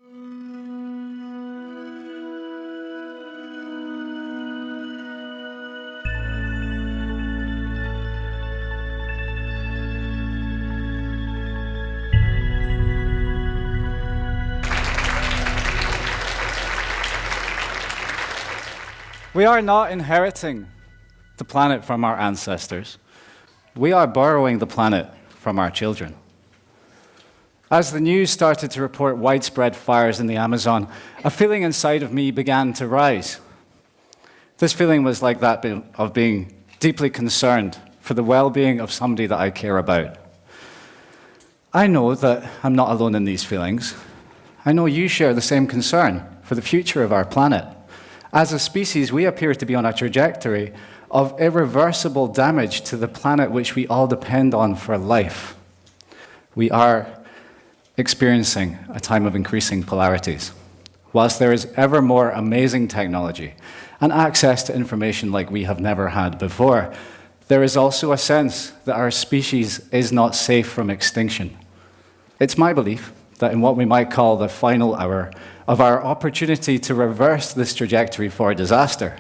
We are not inheriting the planet from our ancestors. We are borrowing the planet from our children. As the news started to report widespread fires in the Amazon, a feeling inside of me began to rise. This feeling was like that of being deeply concerned for the well-being of somebody that I care about. I know that I'm not alone in these feelings. I know you share the same concern for the future of our planet. As a species, we appear to be on a trajectory of irreversible damage to the planet which we all depend on for life. We are experiencing a time of increasing polarities. Whilst there is ever more amazing technology and access to information like we have never had before, there is also a sense that our species is not safe from extinction. It's my belief that in what we might call the final hour of our opportunity to reverse this trajectory for disaster,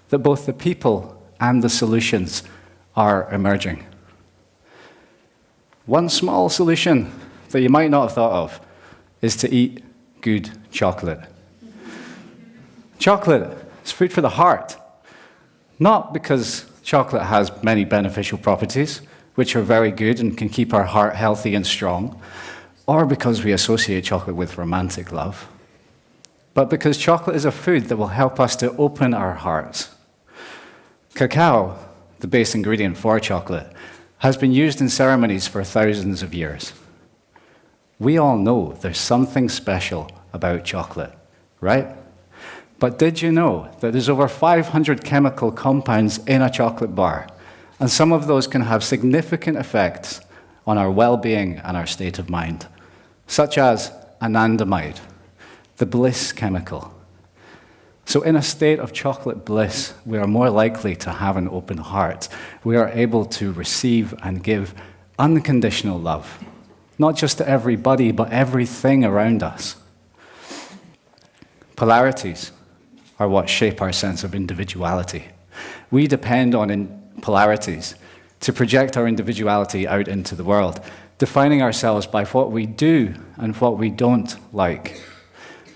that both the people and the solutions are emerging. One small solution that you might not have thought of is to eat good chocolate. Chocolate is food for the heart, not because chocolate has many beneficial properties, which are very good and can keep our heart healthy and strong, or because we associate chocolate with romantic love, but because chocolate is a food that will help us to open our hearts. Cacao, the base ingredient for chocolate, has been used in ceremonies for thousands of years. We all know there's something special about chocolate, right? But did you know that there's over 500 chemical compounds in a chocolate bar, and some of those can have significant effects on our well-being and our state of mind, such as anandamide, the bliss chemical. So in a state of chocolate bliss, we are more likely to have an open heart. We are able to receive and give unconditional love, not just to everybody, but everything around us. Polarities are what shape our sense of individuality. We depend on polarities to project our individuality out into the world, defining ourselves by what we do and what we don't like.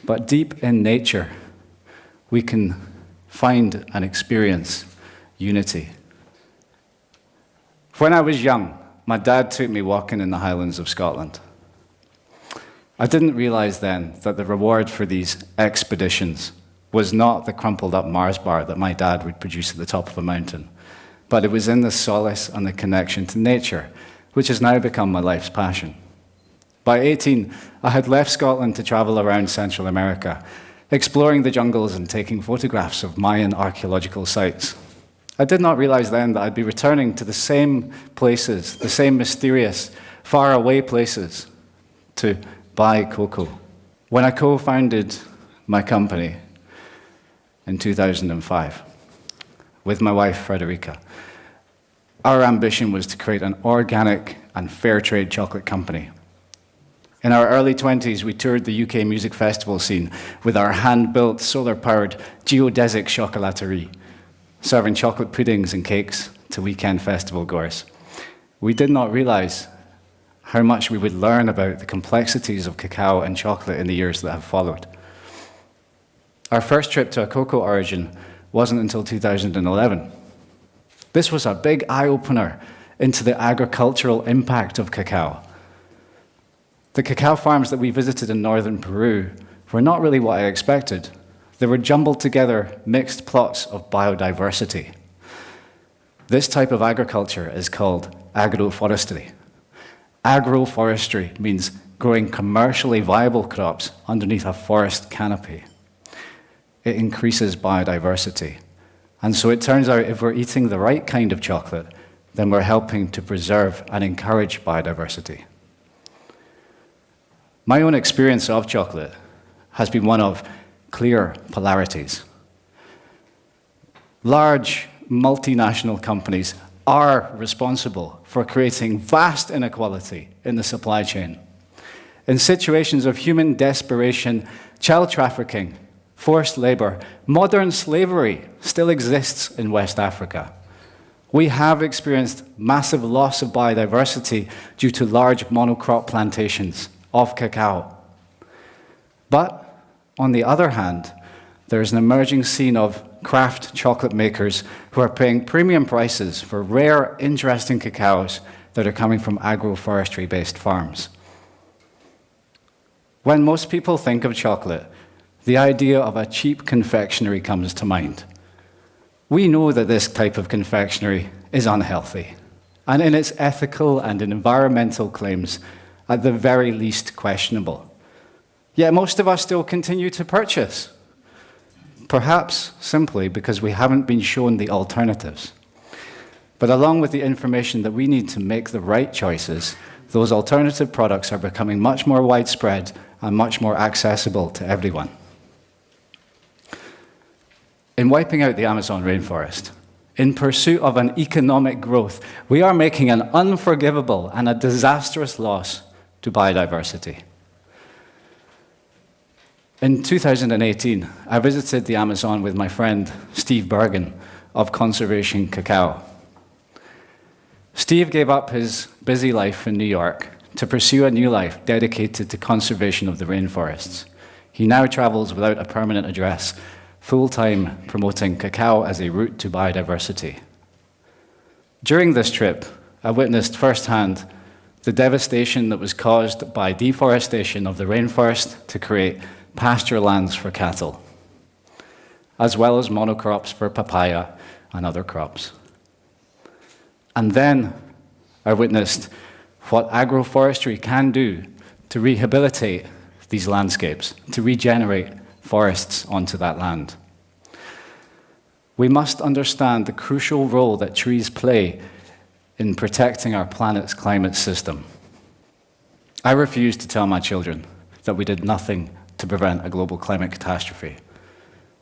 But deep in nature, we can find and experience unity. When I was young, my dad took me walking in the Highlands of Scotland. I didn't realize then that the reward for these expeditions was not the crumpled up Mars bar that my dad would produce at the top of a mountain, but it was in the solace and the connection to nature, which has now become my life's passion. By 18, I had left Scotland to travel around Central America, exploring the jungles and taking photographs of Mayan archaeological sites. I did not realize then that I'd be returning to the same places, the same mysterious, faraway places, to buy cocoa. When I co-founded my company in 2005 with my wife, Frederica, our ambition was to create an organic and fair trade chocolate company. In our early 20s, we toured the UK music festival scene with our hand-built, solar-powered geodesic chocolaterie, serving chocolate puddings and cakes to weekend festival goers. We did not realize how much we would learn about the complexities of cacao and chocolate in the years that have followed. Our first trip to a cocoa origin wasn't until 2011. This was a big eye-opener into the agricultural impact of cacao. The cacao farms that we visited in northern Peru were not really what I expected. They were jumbled together, mixed plots of biodiversity. This type of agriculture is called agroforestry. Agroforestry means growing commercially viable crops underneath a forest canopy. It increases biodiversity. And so it turns out if we're eating the right kind of chocolate, then we're helping to preserve and encourage biodiversity. My own experience of chocolate has been one of clear polarities. Large multinational companies are responsible for creating vast inequality in the supply chain. In situations of human desperation, child trafficking, forced labor, modern slavery still exists in West Africa. We have experienced massive loss of biodiversity due to large monocrop plantations of cacao. But, on the other hand, there is an emerging scene of craft chocolate makers who are paying premium prices for rare, interesting cacaos that are coming from agroforestry-based farms. When most people think of chocolate, the idea of a cheap confectionery comes to mind. We know that this type of confectionery is unhealthy, and in its ethical and environmental claims, at the very least questionable. Yet most of us still continue to purchase, perhaps simply because we haven't been shown the alternatives. But along with the information that we need to make the right choices, those alternative products are becoming much more widespread and much more accessible to everyone. In wiping out the Amazon rainforest, in pursuit of an economic growth, we are making an unforgivable and a disastrous loss to biodiversity. In 2018, I visited the Amazon with my friend Steve Bergen of Conservation Cacao. Steve gave up his busy life in New York to pursue a new life dedicated to conservation of the rainforests. He now travels without a permanent address, full-time promoting cacao as a route to biodiversity. During this trip, I witnessed firsthand the devastation that was caused by deforestation of the rainforest to create pasture lands for cattle, as well as monocrops for papaya and other crops. And then I witnessed what agroforestry can do to rehabilitate these landscapes, to regenerate forests onto that land. We must understand the crucial role that trees play in protecting our planet's climate system. I refuse to tell my children that we did nothing to prevent a global climate catastrophe.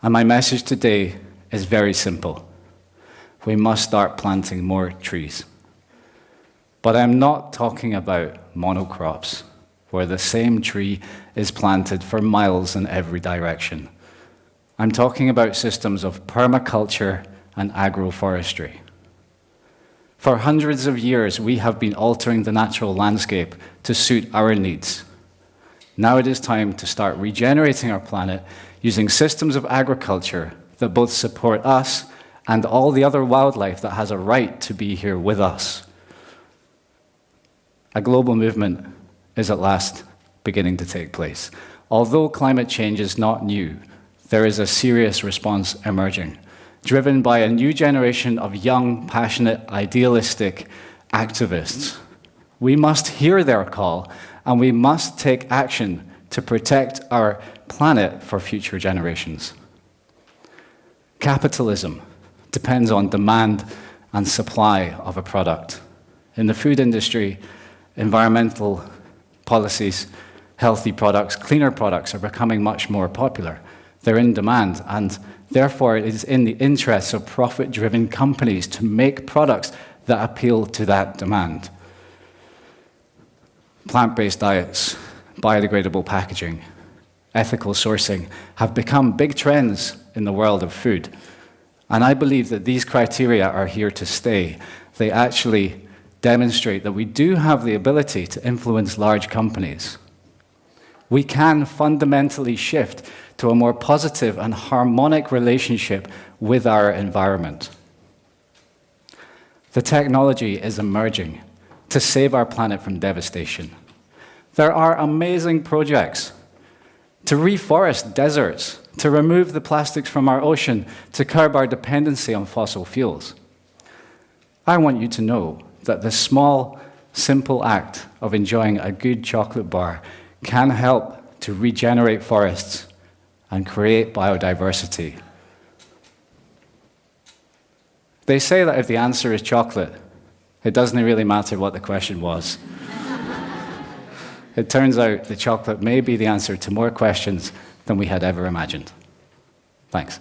And my message today is very simple. We must start planting more trees. But I'm not talking about monocrops, where the same tree is planted for miles in every direction. I'm talking about systems of permaculture and agroforestry. For hundreds of years, we have been altering the natural landscape to suit our needs. Now it is time to start regenerating our planet using systems of agriculture that both support us and all the other wildlife that has a right to be here with us. A global movement is at last beginning to take place. Although climate change is not new, there is a serious response emerging, driven by a new generation of young, passionate, idealistic activists. We must hear their call, and we must take action to protect our planet for future generations. Capitalism depends on demand and supply of a product. In the food industry, environmental policies, healthy products, cleaner products are becoming much more popular. They're in demand, and therefore it is in the interests of profit-driven companies to make products that appeal to that demand. Plant-based diets, biodegradable packaging, ethical sourcing have become big trends in the world of food. And I believe that these criteria are here to stay. They actually demonstrate that we do have the ability to influence large companies. We can fundamentally shift to a more positive and harmonic relationship with our environment. The technology is emerging to save our planet from devastation. There are amazing projects to reforest deserts, to remove the plastics from our ocean, to curb our dependency on fossil fuels. I want you to know that the small, simple act of enjoying a good chocolate bar can help to regenerate forests and create biodiversity. They say that if the answer is chocolate, it doesn't really matter what the question was. It turns out that chocolate may be the answer to more questions than we had ever imagined. Thanks.